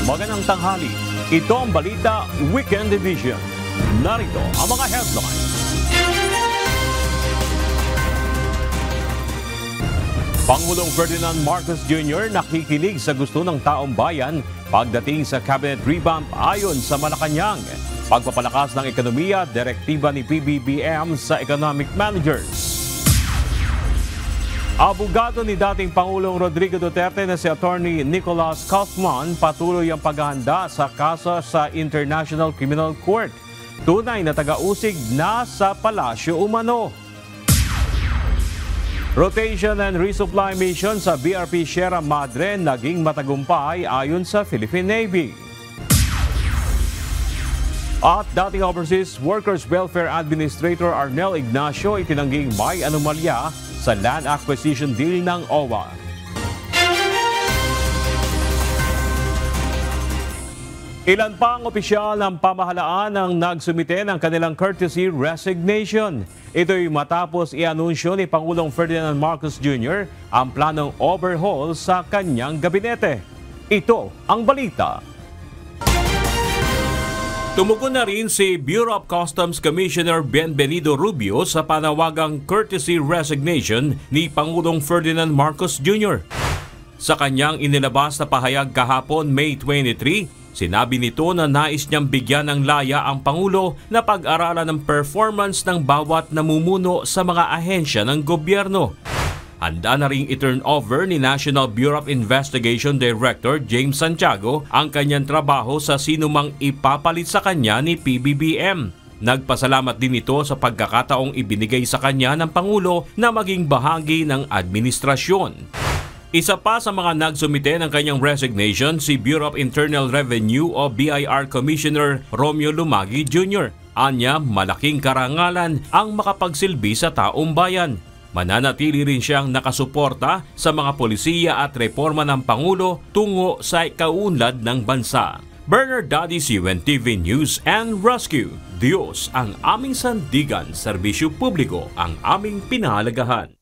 Magandang tanghali. Ito ang Balita Weekend Edition. Narito ang mga headlines. Pangulong Ferdinand Marcos Jr. nakikinig sa gusto ng taong bayan pagdating sa cabinet revamp ayon sa Malacanang. Pagpapalakas ng ekonomiya, direktiba ni PBBM sa economic managers. Abogado ni dating Pangulong Rodrigo Duterte na si Attorney Nicholas Kaufman patuloy ang paghahanda sa kaso sa International Criminal Court. Tunay na taga-usig na sa palasyo umano. Rotation and resupply mission sa BRP Sierra Madre naging matagumpay ayon sa Philippine Navy. At dating Overseas Workers Welfare Administrator Arnel Ignacio itinangging may anomalya sa land acquisition deal ng OWA. Ilan pa ang opisyal ng pamahalaan ang nagsumite ng kanilang courtesy resignation. Ito'y matapos i-anunsyo ni Pangulong Ferdinand Marcos Jr. ang planong overhaul sa kanyang gabinete. Ito ang balita. Tumugon na rin si Bureau of Customs Commissioner Bienvenido Rubio sa panawagang courtesy resignation ni Pangulong Ferdinand Marcos Jr. Sa kanyang inilabas na pahayag kahapon May 23, sinabi nito na nais niyang bigyan ng laya ang Pangulo na pag-aralan ng performance ng bawat namumuno sa mga ahensya ng gobyerno. Handa na ring i-turn over ni National Bureau of Investigation Director James Santiago ang kanyang trabaho sa sinumang ipapalit sa kanya ni PBBM. Nagpasalamat din ito sa pagkakataong ibinigay sa kanya ng Pangulo na maging bahagi ng administrasyon. Isa pa sa mga nagsumite ng kanyang resignation si Bureau of Internal Revenue o BIR Commissioner Romeo Lumagi Jr. Anya, malaking karangalan ang makapagsilbi sa taong bayan. Mananatili rin siyang nakasuporta sa mga polisiya at reforma ng Pangulo tungo sa ikaunlad ng bansa. Bernard Dadis, UNTV News and Rescue. Diyos ang aming sandigan, serbisyo publiko ang aming pinahalagahan.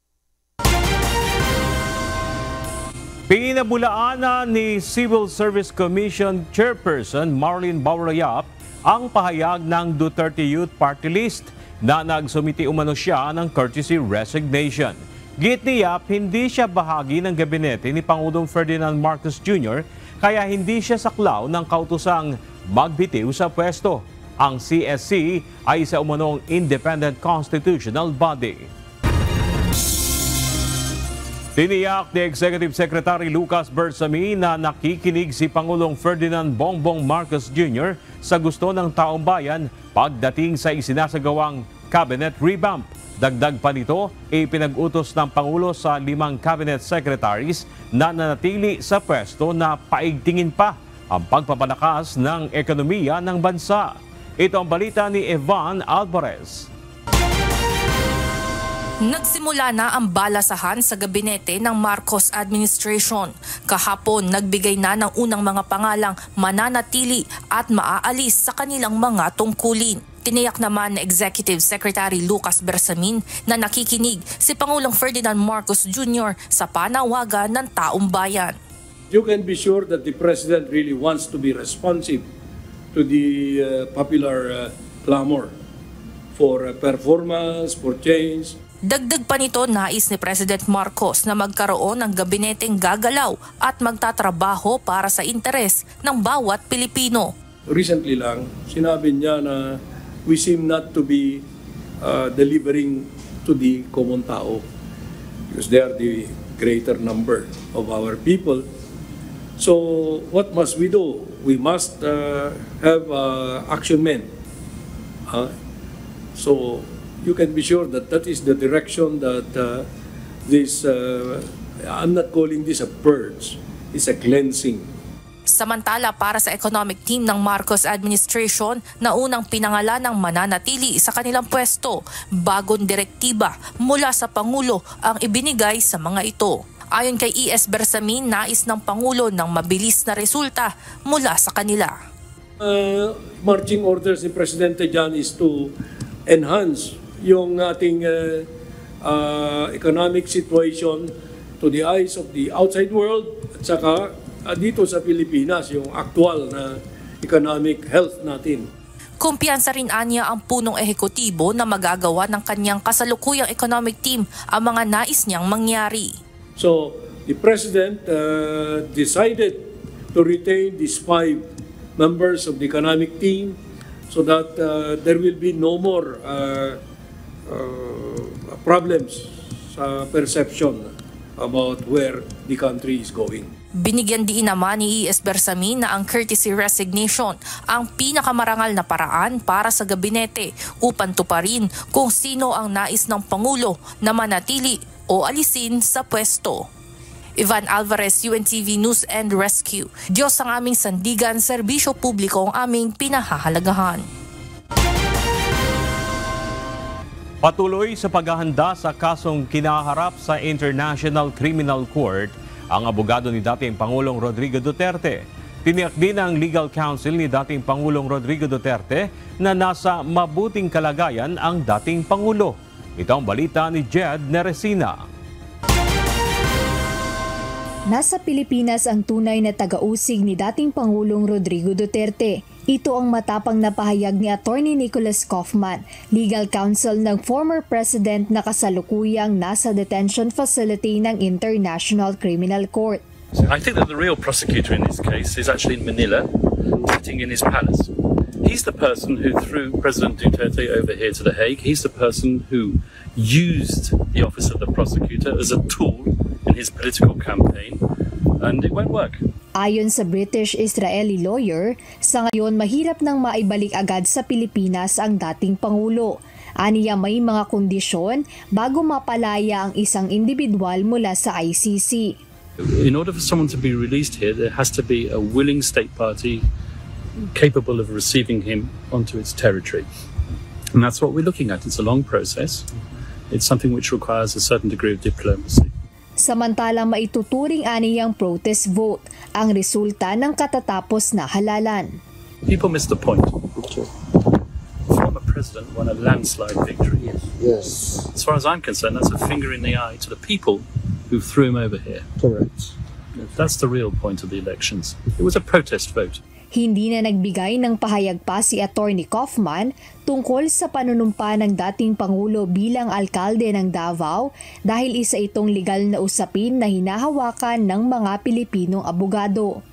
Pinabulaanan ni Civil Service Commission Chairperson Marlene Baurayap ang pahayag ng Duterte Youth Party List na nagsumiti umano siya ng courtesy resignation. Gitniyap, hindi siya bahagi ng gabinete ni Pangulong Ferdinand Marcos Jr. kaya hindi siya saklaw ng kautusang magbitiw sa pwesto. Ang CSC ay isa umanong independent constitutional body. Tiniyak ni Executive Secretary Lucas Bersamin na nakikinig si Pangulong Ferdinand Bongbong Marcos Jr. sa gusto ng taong bayan pagdating sa isinasagawang cabinet revamp. Dagdag pa nito, ipinag-utos ng Pangulo sa 5 cabinet secretaries na nanatili sa pwesto na paigtingin pa ang pagpapalakas ng ekonomiya ng bansa. Ito ang balita ni Evan Alvarez. Nagsimula na ang balasahan sa gabinete ng Marcos administration. Kahapon, nagbigay na ng unang mga pangalang mananatili at maaalis sa kanilang mga tungkulin. Tiniyak naman ni Executive Secretary Lucas Bersamin na nakikinig si Pangulong Ferdinand Marcos Jr. sa panawagan ng taong bayan. You can be sure that the President really wants to be responsive to the popular clamor for performance, for change. Dagdag pa nito, nais ni President Marcos na magkaroon ng gabineteng gagalaw at magtatrabaho para sa interes ng bawat Pilipino. Recently lang, sinabi niya na we seem not to be delivering to the common tao because they are the greater number of our people. So what must we do? We must have action men. So you can be sure that that is the direction that I'm not calling this a purge, it's a cleansing. Samantala, para sa economic team ng Marcos administration na unang pinangalan ng mananatili sa kanilang pwesto, bagong direktiba mula sa Pangulo ang ibinigay sa mga ito. Ayon kay E.S. Bersamin, nais ng Pangulo ng mabilis na resulta mula sa kanila. Marching orders ni Presidente Jan is to enhance yung ating economic situation to the eyes of the outside world at saka dito sa Pilipinas, yung actual na economic health natin. Kumpiyansa rin anya ang punong ehekutibo na magagawa ng kanyang kasalukuyang economic team ang mga nais niyang mangyari. So, the President decided to retain these 5 members of the economic team so that there will be no more problems sa perception about where the country is going. Binigyan din naman ni E.S. Bersamin na ang courtesy resignation ang pinakamarangal na paraan para sa gabinete upang tuparin kung sino ang nais ng Pangulo na manatili o alisin sa pwesto. Ivan Alvarez, UNTV News and Rescue. Diyos ang aming sandigan, serbisyo publiko ang aming pinahahalagahan. Patuloy sa paghahanda sa kasong kinaharap sa International Criminal Court ang abogado ni dating Pangulong Rodrigo Duterte. Tiniyak din ng legal counsel ni dating Pangulong Rodrigo Duterte na nasa mabuting kalagayan ang dating Pangulo. Ito ang balita ni Jed Neresina. Nasa Pilipinas ang tunay na taga-usig ni dating Pangulong Rodrigo Duterte. Ito ang matapang na pahayag ni Attorney Nicholas Kaufman, legal counsel ng former president na kasalukuyang nasa detention facility ng International Criminal Court. I think that the real prosecutor in this case is actually in Manila, sitting in his palace. He's the person who threw President Duterte over here to The Hague. He's the person who used the office of the prosecutor as a tool in his political campaign, and it won't work. Ayon sa British-Israeli lawyer, sa ngayon mahirap nang maibalik agad sa Pilipinas ang dating Pangulo. Aniya may mga kondisyon bago mapalaya ang isang individual mula sa ICC. In order for someone to be released here, there has to be a willing state party capable of receiving him onto its territory. And that's what we're looking at. It's a long process. It's something which requires a certain degree of diplomacy. Samantalang maituturing aniyang protest vote ang resulta ng katatapos na halalan. People miss the point. Former president won a landslide victory. Yes. As far as I'm concerned, that's a finger in the eye to the people who threw him over here. Correct. That's the real point of the elections. It was a protest vote. Hindi na nagbigay ng pahayag pa si Attorney Kaufman tungkol sa panunumpa ng dating Pangulo bilang alkalde ng Davao dahil isa itong legal na usapin na hinahawakan ng mga Pilipinong abogado.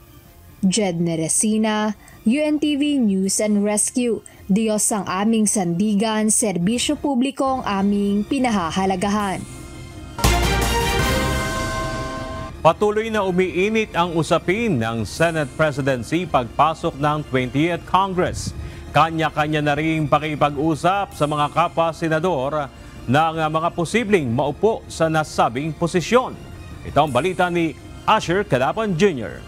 Jed Neresina, UNTV News and Rescue. Diyos ang aming sandigan, serbisyo publiko ang aming pinahahalagahan. Patuloy na umiinit ang usapin ng Senate presidency pagpasok ng 20th Congress. Kanya-kanya na rin pakipag-usap sa mga kapwa-senador ng mga posibleng maupo sa nasabing posisyon. Ito ang balita ni Asher Cadapan Jr.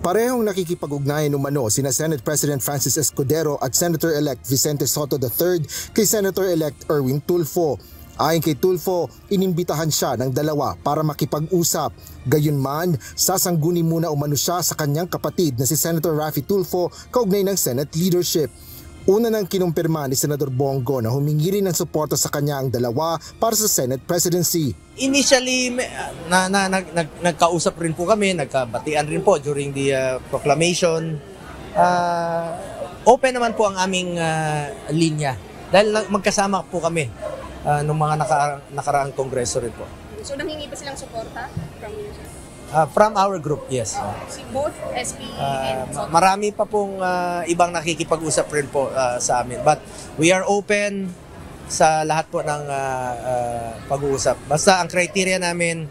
Parehong nakikipag-ugnayan umano sina Senate President Francis Escudero at Senator-elect Vicente Soto III kay Senator-elect Erwin Tulfo. Ayon kay Tulfo, inimbitahan siya ng dalawa para makipag-usap. Gayunman, sasangguni muna umano siya sa kanyang kapatid na si Senator Raffy Tulfo kaugnay ng Senate leadership. Una nang kinumpirma ni Senador Bongo na humingi rin ng suporta sa kanya ang dalawa para sa Senate presidency. Initially, nagkausap rin po kami, nagkabatian rin po during the proclamation. Open naman po ang aming linya dahil magkasama po kami nung mga nakaraang kongreso rin po. So nanghingi pa silang suporta from you, sir? From our group, yes. Both SP and Soto? Marami pa pong ibang nakikipag-usap rin po sa amin. But we are open sa lahat po ng pag-uusap. Basta ang criteria namin,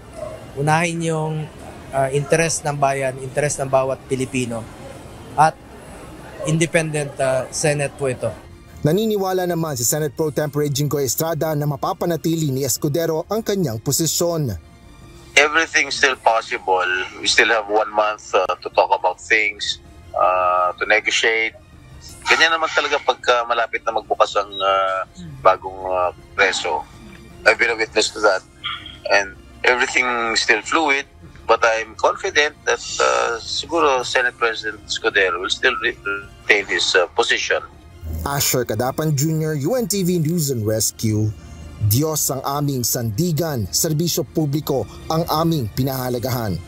unahin yung interest ng bayan, interest ng bawat Pilipino. At independent Senate po ito. Naniniwala naman si Senate Pro Tempore Jinggoy Estrada na mapapanatili ni Escudero ang kanyang posisyon. Everything's still possible. We still have 1 month to talk about things, to negotiate. Ganyan naman talaga pagka malapit na magbukas ang bagong preso. I've been a witness to that. And everything is still fluid, but I'm confident that siguro Senate President Escudero will still retain his position. Asher Cadapan Jr., UNTV News and Rescue, Diyos ang aming sandigan, serbisyo publiko ang aming pinahalagahan.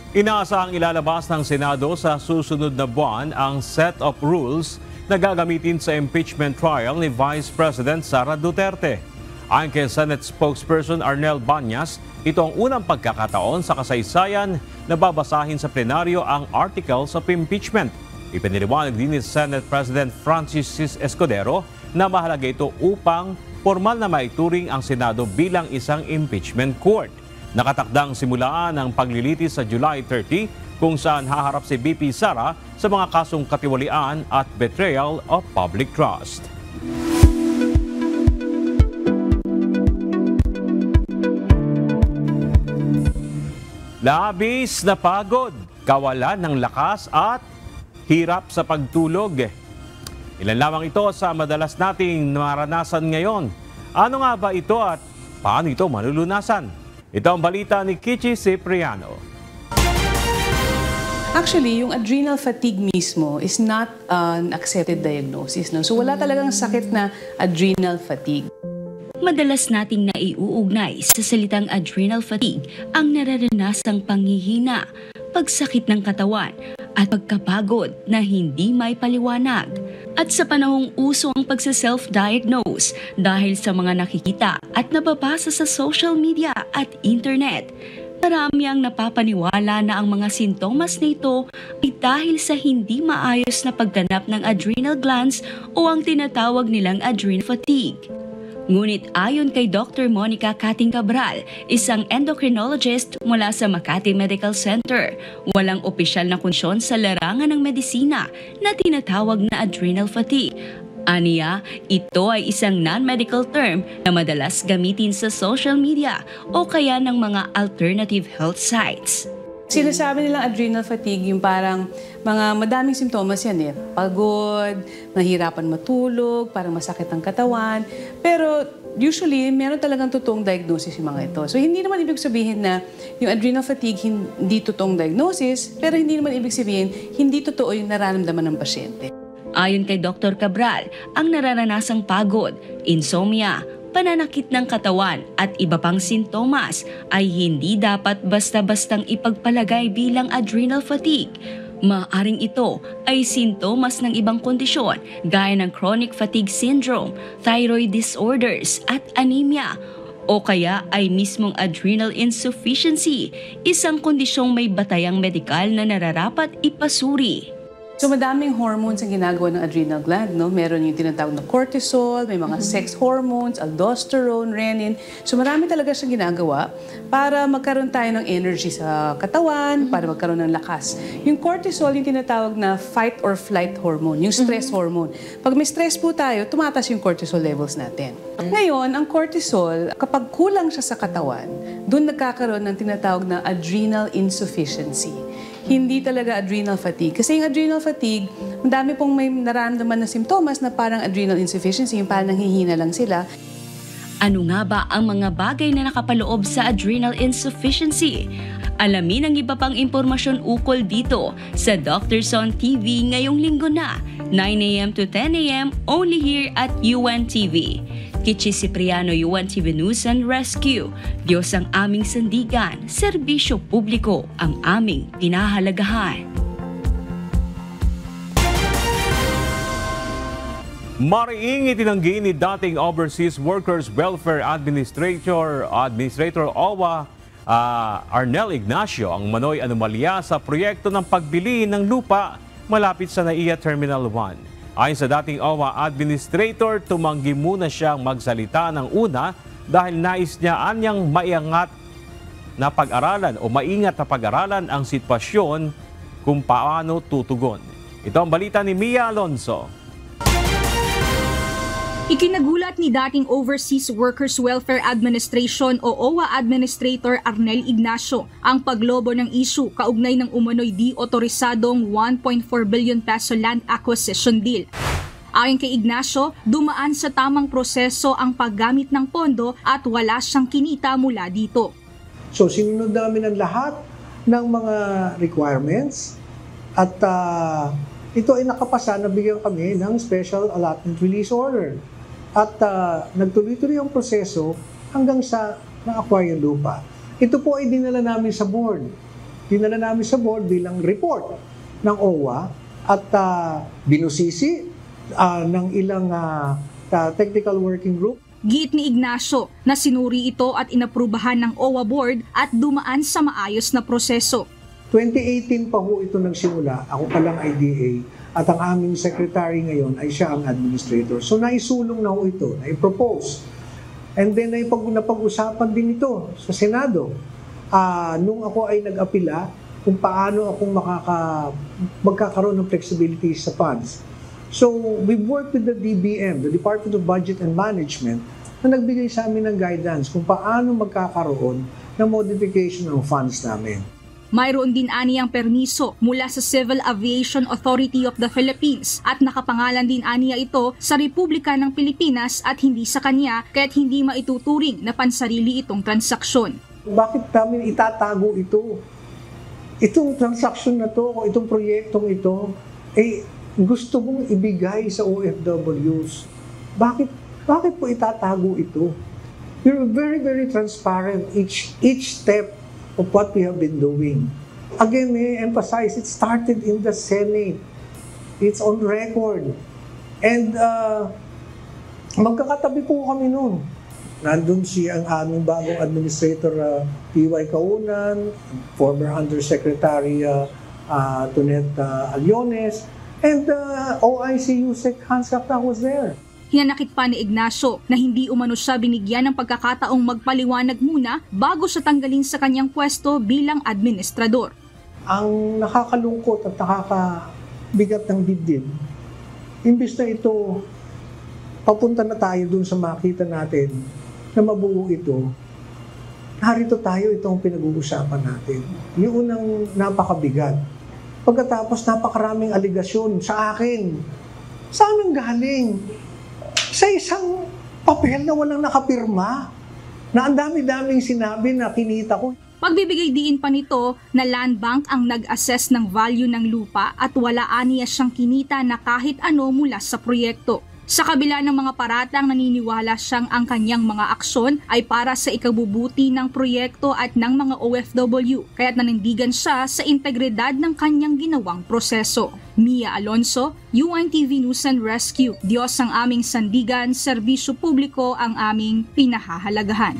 Inaasahang ilalabas ng Senado sa susunod na buwan ang set of rules na gagamitin sa impeachment trial ni Vice President Sara Duterte. Ayon kay Senate spokesperson Arnel Banyas, ito ang unang pagkakataon sa kasaysayan na babasahin sa plenaryo ang articles of impeachment. Ipiniliwanag din ni Senate President Francis Escudero na mahalaga ito upang formal na maituring ang Senado bilang isang impeachment court. Nakatakdang simulaan ang paglilitis sa July 30 kung saan haharap si VP Sara sa mga kasong katiwalian at betrayal of public trust. Labis na pagod, kawalan ng lakas at hirap sa pagtulog. Ilan lamang ito sa madalas nating maranasan ngayon. Ano nga ba ito at paano ito malulunasan? Ito ang balita ni Kichi Cipriano. Actually, yung adrenal fatigue mismo is not an accepted diagnosis. No? So wala talagang sakit na adrenal fatigue. Madalas nating naiuugnay sa salitang adrenal fatigue ang nararanasang panghihina, pagsakit ng katawan at pagkapagod na hindi may paliwanag. At sa panahong uso ang pagsa-self-diagnose dahil sa mga nakikita at nababasa sa social media at internet, marami ang napapaniwala na ang mga sintomas na ito ay dahil sa hindi maayos na pagganap ng adrenal glands o ang tinatawag nilang adrenal fatigue. Ngunit ayon kay Dr. Monica Kating Cabral, isang endocrinologist mula sa Makati Medical Center, walang opisyal na kondisyon sa larangan ng medisina na tinatawag na adrenal fatigue. Aniya, ito ay isang non-medical term na madalas gamitin sa social media o kaya ng mga alternative health sites. Sinasabi nilang adrenal fatigue, yung parang mga madaming simptomas yan eh. Pagod, nahihirapan matulog, parang masakit ang katawan. Pero usually, meron talagang totoong diagnosis yung mga ito. So hindi naman ibig sabihin na yung adrenal fatigue hindi totoong diagnosis, pero hindi naman ibig sabihin hindi totoo yung nararamdaman ng pasyente. Ayon kay Dr. Cabral, ang nararanasang pagod, insomnia, pananakit ng katawan at iba pang sintomas ay hindi dapat basta-bastang ipagpalagay bilang adrenal fatigue. Maaring ito ay sintomas ng ibang kondisyon gaya ng chronic fatigue syndrome, thyroid disorders at anemia o kaya ay mismong adrenal insufficiency, isang kondisyong may batayang medikal na nararapat ipasuri. So madaming hormones ang ginagawa ng adrenal gland, no? Meron yung tinatawag na cortisol, may mga sex hormones, aldosterone, renin. So marami talaga siyang ginagawa para magkaroon tayo ng energy sa katawan, para magkaroon ng lakas. Yung cortisol, yung tinatawag na fight or flight hormone, yung stress hormone. Pag may stress po tayo, tumataas yung cortisol levels natin. Ngayon, ang cortisol, kapag kulang siya sa katawan, doon nagkakaroon ng tinatawag na adrenal insufficiency. Hindi talaga adrenal fatigue. Kasi yung adrenal fatigue, madami pong may nararamdaman na simptomas na parang adrenal insufficiency, yung parang nanghihina lang sila. Ano nga ba ang mga bagay na nakapaloob sa adrenal insufficiency? Alamin ang iba pang impormasyon ukol dito sa Doctors on TV ngayong linggo na, 9 a.m. to 10 a.m. only here at UNTV. Kichi Cipriano, UNTV News and Rescue. Diyos ang aming sandigan, serbisyo publiko ang aming pinahalagahan. Mariing itinanggi ni dating Overseas Workers Welfare Administrator OWA Arnel Ignacio ang manoy anomalya sa proyekto ng pagbili ng lupa malapit sa NAIA Terminal 1. Ayon sa dating OWA Administrator, tumanggi muna siyang magsalita ng una dahil nais niya anyang maingat na pag-aralan ang sitwasyon kung paano tutugon. Ito ang balita ni Mia Alonso. Ikinagulat ni dating Overseas Workers Welfare Administration o OWA Administrator Arnel Ignacio ang paglobo ng issue kaugnay ng umano'y di otorisadong 1.4 billion peso land acquisition deal. Ayon kay Ignacio, dumaan sa tamang proseso ang paggamit ng pondo at wala siyang kinita mula dito. So sinunod namin ang lahat ng mga requirements at ito ay nakapasa, nabigyan kami ng special allotment release order. At nagtuloy-tuloy ang proseso hanggang sa na-acquire yung lupa. Ito po ay dinala namin sa board. Dinala namin sa board bilang report ng OWA at binusisi ng ilang technical working group. Giit ni Ignacio na sinuri ito at inaprubahan ng OWA board at dumaan sa maayos na proseso. 2018 pa ho ito nagsimula, ako pa lang IDA at ang aming secretary ngayon ay siya ang administrator. So naisulong na ho ito, naipropose. And then napag-usapan din ito sa Senado. Nung ako ay nag-apila kung paano ako magkakaroon ng flexibility sa funds. So, we've worked with the DBM, the Department of Budget and Management, na nagbigay sa amin ng guidance kung paano magkakaroon ng modification ng funds namin. Mayroon din aniyang permiso mula sa Civil Aviation Authority of the Philippines at nakapangalan din aniya ito sa Republika ng Pilipinas at hindi sa kanya kaya't hindi maituturing na pansarili itong transaksyon. Bakit namin itatago ito? Itong transaksyon na to, itong proyektong ito, gusto mong ibigay sa OFWs. Bakit po itatago ito? We're very, very transparent each step of what we have been doing. Again, may emphasize, it started in the Senate. It's on record. And magkakatabi po kami noon. Nandun ang aming bagong administrator, P.Y. Kaunan, former Undersecretary Tonet Aliones, and OIC Yusek Hans Kapta was there. Hinanakit pa ni Ignacio na hindi umano siya binigyan ng pagkakataong magpaliwanag muna bago siya tanggalin sa kanyang pwesto bilang administrador. Ang nakakalungkot at nakakabigat ng dibdib, imbis na ito, papunta na tayo dun sa makita natin na mabuo ito, narito tayo, itong pinag-uusapan natin. Yung unang napakabigat. Pagkatapos napakaraming aligasyon sa akin. Saan ang galing? Sa isang papel na walang nakapirma, na ang dami-daming sinabi na kinita ko. Pagbibigay diin pa nito na Land Bank ang nag-assess ng value ng lupa at wala aniya siyang kinita na kahit ano mula sa proyekto. Sa kabila ng mga paratang, naniniwala siyang ang kanyang mga aksyon ay para sa ikabubuti ng proyekto at ng mga OFW, kaya't nanindigan siya sa integridad ng kanyang ginawang proseso. Mia Alonso, UNTV News and Rescue. Diyos ang aming sandigan, serbisyo publiko ang aming pinahahalagahan.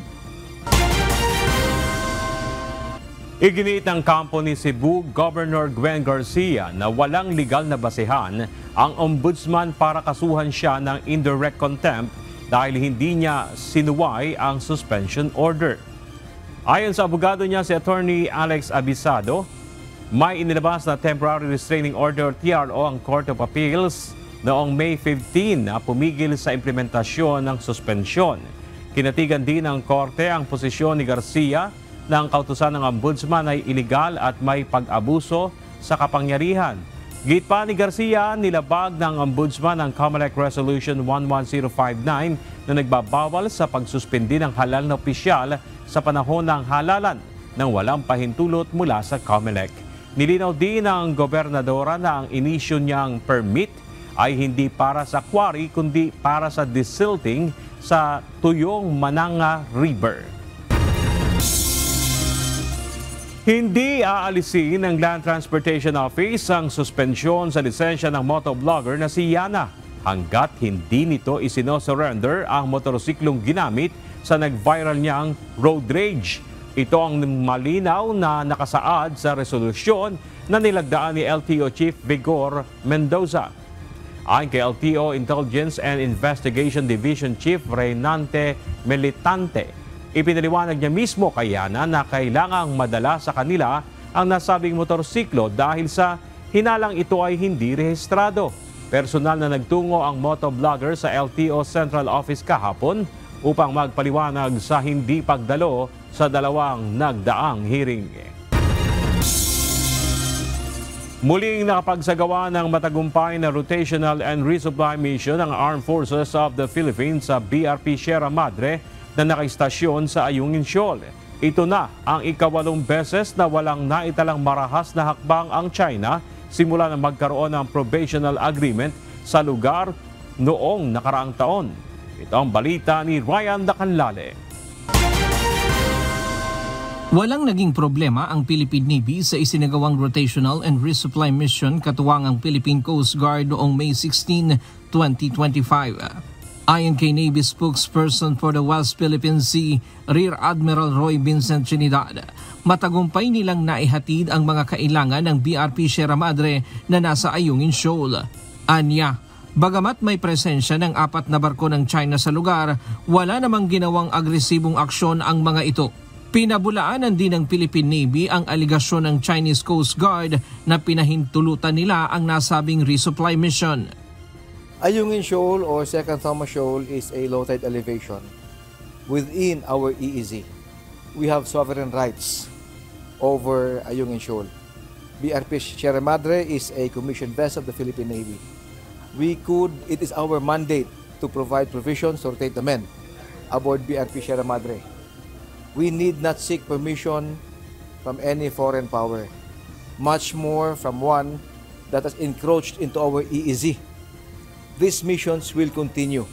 Iginiit ng kampo ni Cebu Governor Gwen Garcia na walang legal na basehan ang ombudsman para kasuhan siya ng indirect contempt dahil hindi niya sinuway ang suspension order. Ayon sa abogado niya si Attorney Alex Abisado, may inilabas na temporary restraining order TRO ang Court of Appeals noong May 15 na pumigil sa implementasyon ng suspensyon. Kinatigan din ng korte ang posisyon ni Garcia na ang kautusan ng ombudsman ay iligal at may pag-abuso sa kapangyarihan. Git pa ni Garcia, nilabag ng ombudsman ang COMELEC Resolution 11059 na nagbabawal sa pagsuspindi ng halal na opisyal sa panahon ng halalan nang walang pahintulot mula sa COMELEC. Nilinaw din ng gobernadora na ang inisyu niyang permit ay hindi para sa quarry kundi para sa desilting sa Tuyong Mananga River. Hindi aalisin ng Land Transportation Office ang suspensyon sa lisensya ng motovlogger na si Yana hanggat hindi nito isinosurrender ang motorsiklong ginamit sa nag-viral niyang road rage. Ito ang malinaw na nakasaad sa resolusyon na nilagdaan ni LTO Chief Vigor Mendoza. Ayon kay LTO Intelligence and Investigation Division Chief Reynante Militante, ipinaliwanag niya mismo kay Yana na kailangang madala sa kanila ang nasabing motorsiklo dahil sa hinalang ito ay hindi rehistrado. Personal na nagtungo ang motovlogger sa LTO Central Office kahapon upang magpaliwanag sa hindi pagdalo sa dalawang nagdaang hearing. Muling nakapagsagawa ng matagumpay na rotational and resupply mission ng Armed Forces of the Philippines sa BRP Sierra Madre na nakaistasyon sa Ayungin Shoal. Ito na ang ika-8 beses na walang naitalang marahas na hakbang ang China simula na magkaroon ng provisional agreement sa lugar noong nakaraang taon. Ito ang balita ni Ryan Dacanlale. Walang naging problema ang Philippine Navy sa isinagawang rotational and resupply mission katuwang ang Philippine Coast Guard noong May 16, 2025. Ayon kay Navy spokesperson for the West Philippine Sea, Rear Admiral Roy Vincent Trinidad, matagumpay nilang naihatid ang mga kailangan ng BRP Sierra Madre na nasa Ayungin Shoal. Anya, bagamat may presensya ng 4 na barko ng China sa lugar, wala namang ginawang agresibong aksyon ang mga ito. Pinabulaanan din ng Philippine Navy ang aligasyon ng Chinese Coast Guard na pinahintulutan nila ang nasabing resupply mission. Ayungin Shoal or Second Thomas Shoal is a low tide elevation within our EEZ. We have sovereign rights over Ayungin Shoal. BRP Sierra Madre is a commissioned vessel of the Philippine Navy. It is our mandate to provide provisions to rotate the men aboard BRP Sierra Madre. We need not seek permission from any foreign power, much more from one that has encroached into our EEZ. These missions will continue.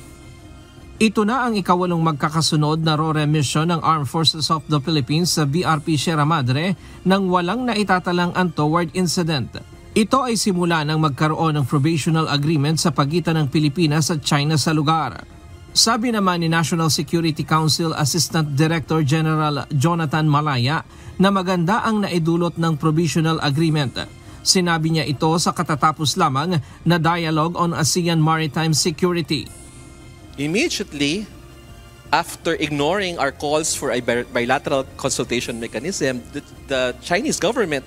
Ito na ang ikawalong magkakasunod na RORE mission ng Armed Forces of the Philippines sa BRP Sierra Madre nang walang naitatalang untoward incident. Ito ay simula ng magkaroon ng provisional agreement sa pagitan ng Pilipinas at China sa lugar. Sabi naman ni National Security Council Assistant Director General Jonathan Malaya na maganda ang naidulot ng provisional agreement. Sinabi niya ito sa katatapos lamang na Dialogue on ASEAN Maritime Security. Immediately after ignoring our calls for a bilateral consultation mechanism, the Chinese government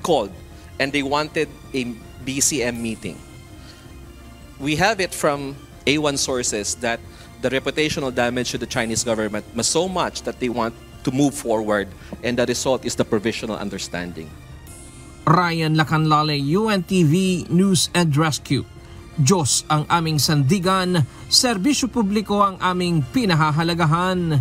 called and they wanted a BCM meeting. We have it from A1 sources that the reputational damage to the Chinese government was so much that they want to move forward, and the result is the provisional understanding. Ryan Lacanlale, UNTV News and Rescue. Diyos ang aming sandigan, serbisyo publiko ang aming pinahahalagahan.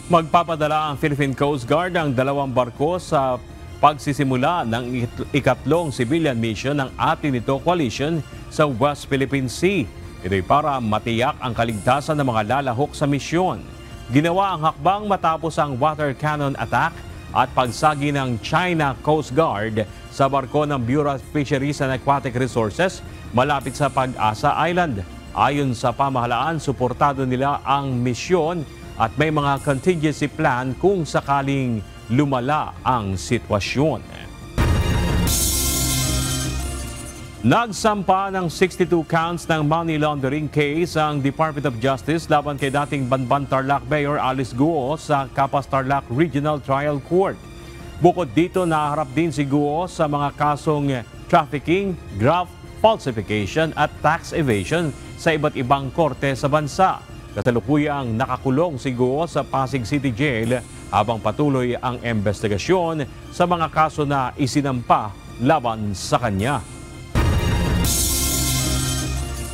Magpapadala ang Philippine Coast Guard ng 2 barko sa pagsisimula ng ikatlong civilian mission ng Atin-Ito Coalition sa West Philippine Sea. Ito'y para matiyak ang kaligtasan ng mga lalahok sa misyon. Ginawa ang hakbang matapos ang water cannon attack at pagsagi ng China Coast Guard sa barko ng Bureau of Fisheries and Aquatic Resources malapit sa Pag-asa Island. Ayon sa pamahalaan, suportado nila ang misyon at may mga contingency plan kung sakaling lumala ang sitwasyon. Nagsampa ng 62 counts ng money laundering case ang Department of Justice laban kay dating Banban Tarlac Mayor Alice Guo sa Capas Tarlac Regional Trial Court. Bukod dito, naharap din si Guo sa mga kasong trafficking, graft falsification at tax evasion sa iba't ibang korte sa bansa. Kasalukuyang nakakulong si Guo sa Pasig City Jail habang patuloy ang investigasyon sa mga kaso na isinampa laban sa kanya.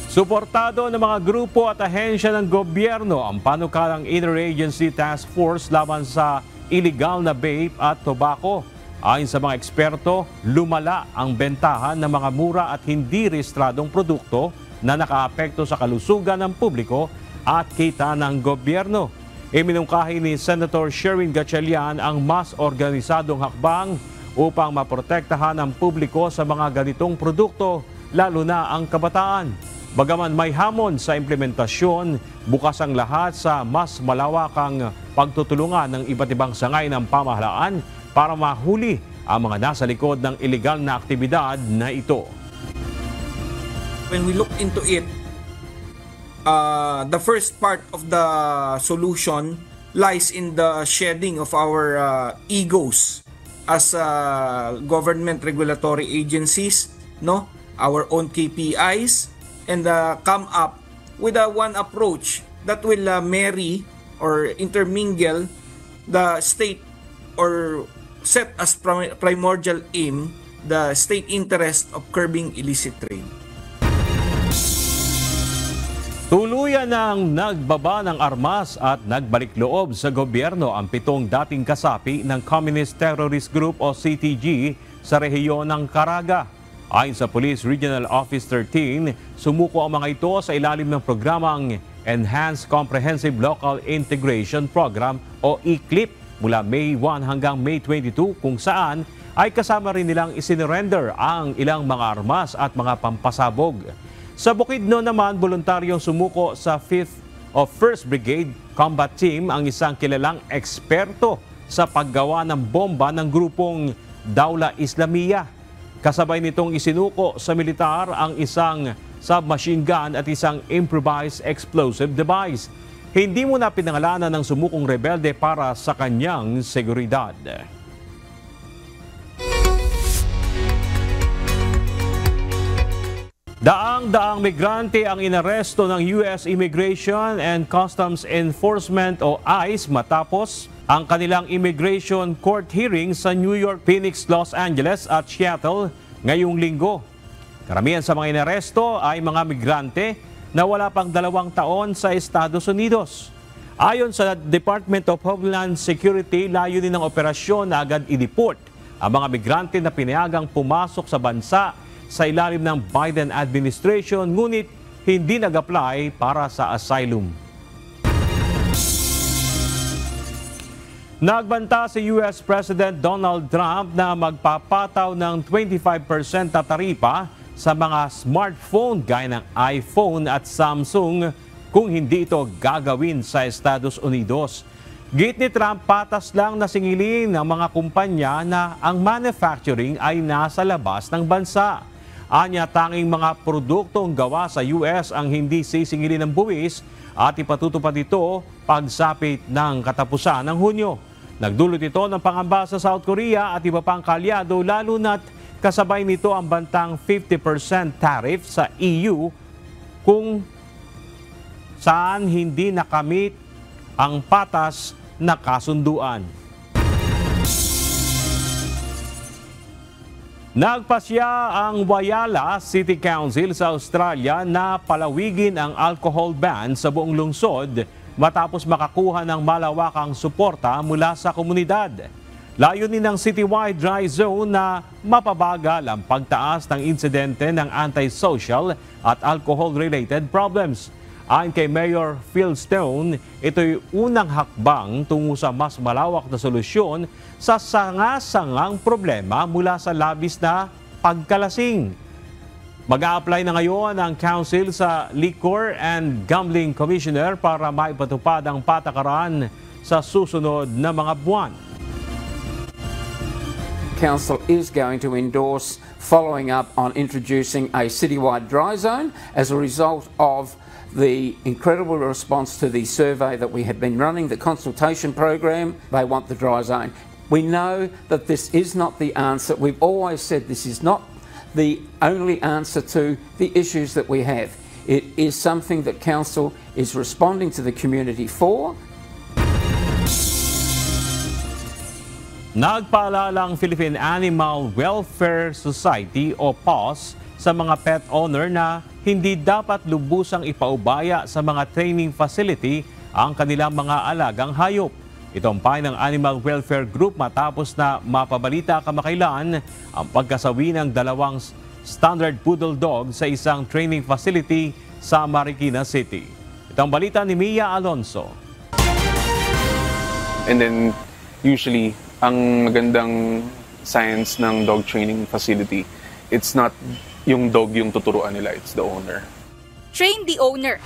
Suportado ng mga grupo at ahensya ng gobyerno ang panukalang Interagency Task Force laban sa illegal na vape at tobacco. Ayon sa mga eksperto, lumala ang bentahan ng mga mura at hindi rehistradong produkto na nakaapekto sa kalusugan ng publiko at kita ng gobyerno. Iminungkahi ni Senator Sherwin Gatchalian ang mas organisadong hakbang upang maprotektahan ang publiko sa mga ganitong produkto, lalo na ang kabataan. Bagaman may hamon sa implementasyon, bukas ang lahat sa mas malawakang pagtutulungan ng iba't ibang sangay ng pamahalaan para mahuli ang mga nasa likod ng ilegal na aktibidad na ito. When we look into it, the first part of the solution lies in the shedding of our egos as government regulatory agencies, no, our own KPIs, and come up with one approach that will marry or intermingle the state or set as primordial aim the state interest of curbing illicit trade. Tuluyan Tuluyan ng nagbaba ng armas at nagbalik loob sa gobyerno ang 7 dating kasapi ng Communist Terrorist Group o CTG sa rehiyon ng Caraga. Ayon sa Police Regional Office 13, sumuko ang mga ito sa ilalim ng programang Enhanced Comprehensive Local Integration Program o ECLIP mula May 1 hanggang May 22, kung saan ay kasama rin nilang isinurrender ang ilang mga armas at mga pampasabog. Sa Bukidnon naman, voluntaryong sumuko sa 5th of 1st Brigade Combat Team ang isang kilalang eksperto sa paggawa ng bomba ng grupong Dawla Islamiyah. Kasabay nitong isinuko sa militar ang isang submachine gun at isang improvised explosive device. Hindi muna pinangalanan ng sumukong rebelde para sa kanyang seguridad. Daang-daang migrante ang inaresto ng U.S. Immigration and Customs Enforcement o ICE matapos ang kanilang immigration court hearing sa New York, Phoenix, Los Angeles at Seattle ngayong linggo. Karamihan sa mga inaresto ay mga migrante na wala pang 2 taon sa Estados Unidos. Ayon sa Department of Homeland Security, layunin ng operasyon na agad i-deport ang mga migrante na pinayagang pumasok sa bansa sa ilalim ng Biden administration ngunit hindi nag-apply para sa asylum. Nagbanta si US President Donald Trump na magpapataw ng 25% na taripa sa mga smartphone gaya ng iPhone at Samsung kung hindi ito gagawin sa Estados Unidos. Git ni Trump, patas lang na singilin ng mga kumpanya na ang manufacturing ay nasa labas ng bansa. Anya, tanging mga produktong gawa sa US ang hindi sisingilin ng buwis at ipatutupad ito pagsapit ng katapusan ng Hunyo. Nagdulot ito ng pangamba sa South Korea at iba pang kalyado, lalo na't kasabay nito ang bantang 50% tariff sa EU kung saan hindi nakamit ang patas na kasunduan. Nagpasya ang Wayala City Council sa Australia na palawigin ang alcohol ban sa buong lungsod matapos makakuha ng malawakang suporta mula sa komunidad. Layunin ng citywide dry zone na mapabagal ang pagtaas ng insidente ng antisocial at alcohol-related problems. Ayon kay Mayor Phil Stone, ito'y unang hakbang tungo sa mas malawak na solusyon sa sanga-sangang problema mula sa labis na pagkalasing. Mag-a-apply na ngayon ang council sa Liquor and Gambling Commissioner para maipatupad ang patakaran sa susunod na mga buwan. Council is going to endorse following up on introducing a citywide dry zone as a result of the incredible response to the survey that we have been running, the consultation program. They want the dry zone. We know that this is not the answer. We've always said this is not the only answer to the issues that we have. It is something that Council is responding to the community for. Nagpaalala ang Philippine Animal Welfare Society o PAWS sa mga pet owner na hindi dapat lubusang ipaubaya sa mga training facility ang kanilang mga alagang hayop. Itong payo ng Animal Welfare Group matapos na mapabalita kamakailan ang pagkasawi ng 2 standard poodle dog sa isang training facility sa Marikina City. Itong balita ni Mia Alonso. And then usually ang magandang science ng dog training facility, it's not yung dog yung tuturuan nila, it's the owner. Train the owner.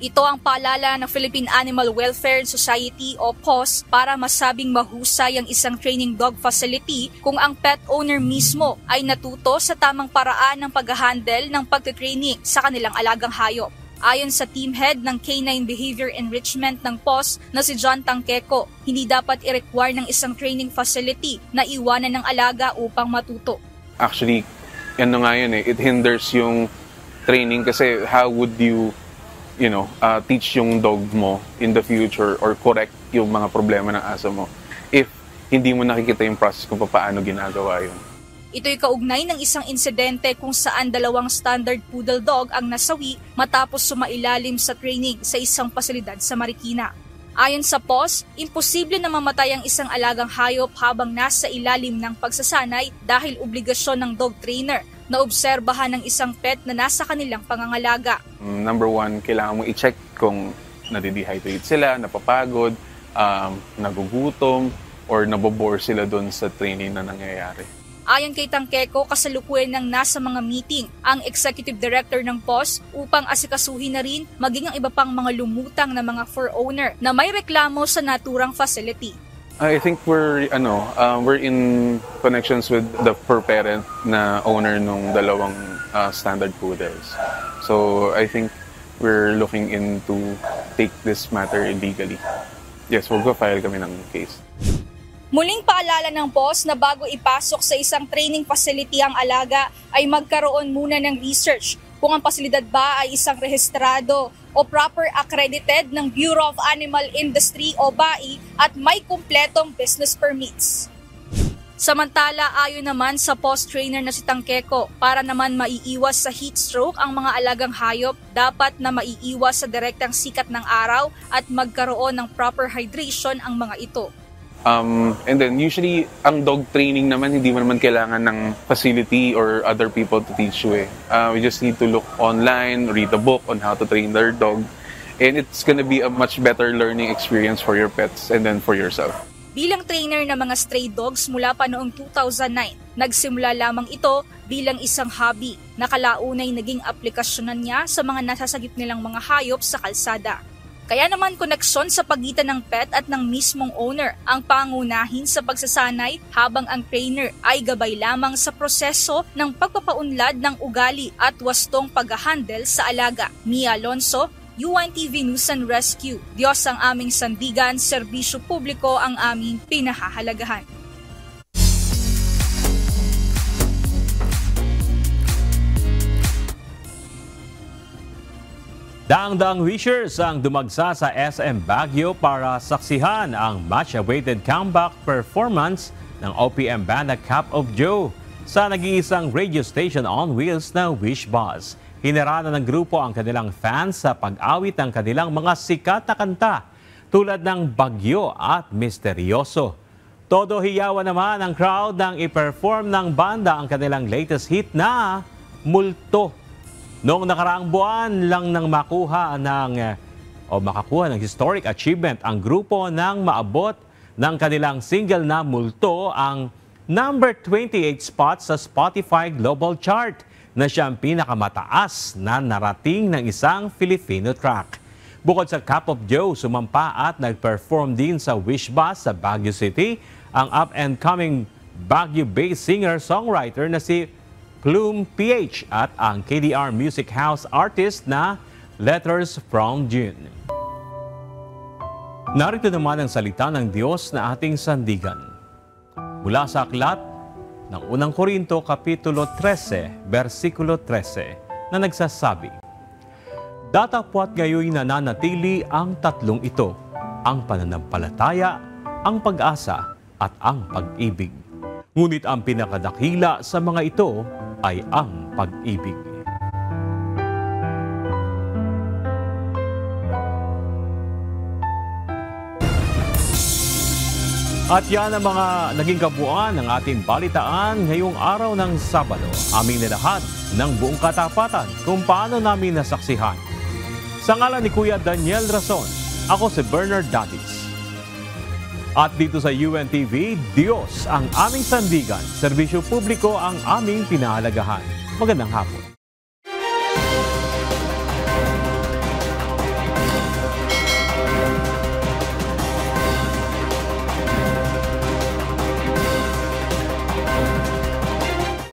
Ito ang paalala ng Philippine Animal Welfare Society o PAWS para masabing mahusay ang isang training dog facility kung ang pet owner mismo ay natuto sa tamang paraan ng pag-handle ng pagtitraining sa kanilang alagang hayop. Ayon sa team head ng Canine Behavior Enrichment ng PAWS na si John Tangkeco, hindi dapat i-require ng isang training facility na iwanan ng alaga upang matuto. Actually, yan na nga yun eh. It hinders yung training kasi how would you teach yung dog mo in the future or correct yung mga problema ng aso mo if hindi mo nakikita yung process kung paano ginagawa yun. Ito'y kaugnay ng isang insidente kung saan 2 standard poodle dog ang nasawi matapos sumailalim sa training sa isang pasilidad sa Marikina. Ayon sa POS, imposible na mamatay ang isang alagang hayop habang nasa ilalim ng pagsasanay dahil obligasyon ng dog trainer na obserbahan ng isang pet na nasa kanilang pangangalaga. Number 1, kailangan mo i-check kung nadidehydrate sila, napapagod, nagugutom, or nabobore sila doon sa training na nangyayari. Ayon kay Tangkeko, kasalukuyan ng nasa mga meeting ang Executive Director ng POS upang asikasuhin na rin maging ang iba pang mga lumutang na mga fur owner na may reklamo sa naturang facility. I think we're in connections with the fur parent na owner nung 2 standard poodles. So I think we're looking into take this matter legally. Yes, we'll go file kami ng case. Muling paalala ng POS na bago ipasok sa isang training facility ang alaga ay magkaroon muna ng research kung ang pasilidad ba ay isang rehistrado o proper accredited ng Bureau of Animal Industry o BAI at may kumpletong business permits. Samantala, ayon naman sa POS trainer na si Tangkeko, para naman maiiwas sa heat stroke ang mga alagang hayop, dapat na maiiwas sa direktang sikat ng araw at magkaroon ng proper hydration ang mga ito. And then usually, ang dog training naman, hindi mo naman kailangan ng facility or other people to teach you. We just need to look online, read a book on how to train their dog. And it's gonna be a much better learning experience for your pets and then for yourself. Bilang trainer ng mga stray dogs mula pa noong 2009, nagsimula lamang ito bilang isang hobby na kalaunay naging aplikasyonan niya sa mga nasasagip nilang mga hayop sa kalsada. Kaya naman koneksyon sa pagitan ng pet at ng mismong owner ang pangunahin sa pagsasanay habang ang trainer ay gabay lamang sa proseso ng pagpapaunlad ng ugali at wastong pag-handle sa alaga. Mia Alonso, UNTV News and Rescue. Diyos ang aming sandigan, serbisyo publiko ang aming pinahahalagahan. Daang-daang wishers ang dumagsa sa SM Baguio para saksihan ang much-awaited comeback performance ng OPM band na Cup of Joe sa nag-iisang radio station on wheels na Wish Bus. Hinarana ng grupo ang kanilang fans sa pag-awit ng kanilang mga sikat na kanta tulad ng Bagyo at Misteryoso. Todo hiyawan naman ang crowd nang i-perform ng banda ang kanilang latest hit na Multo. Noong nakaraang buwan lang nang makakuha ng historic achievement ang grupo nang maabot ng kanilang single na Multo ang number 28 spot sa Spotify Global Chart na siyang pinakamataas na narating ng isang Filipino track. Bukod sa Cup of Joe, sumampa at nag-perform din sa Wish Bus sa Baguio City ang up-and-coming Baguio-based singer-songwriter na si Plume PH at ang KDR Music House artist na Letters from June. Narito naman ang salita ng Diyos na ating sandigan. Mula sa aklat ng unang Korinto Kapitulo 13, versikulo 13 na nagsasabi, datapwat ngayon nananatili ang tatlong ito, ang pananampalataya, ang pag-asa at ang pag-ibig. Ngunit ang pinakadakila sa mga ito ay ang pag-ibig. At yan ang mga naging kabuuan ng ating balitaan ngayong araw ng Sabado. Aming nilahad ng buong katapatan kung paano namin nasaksihan. Sa ngalan ni Kuya Daniel Rason, ako si Bernard Datis. At dito sa UNTV, Diyos ang aming sandigan, serbisyo publiko ang aming pinahalagahan. Magandang hapon.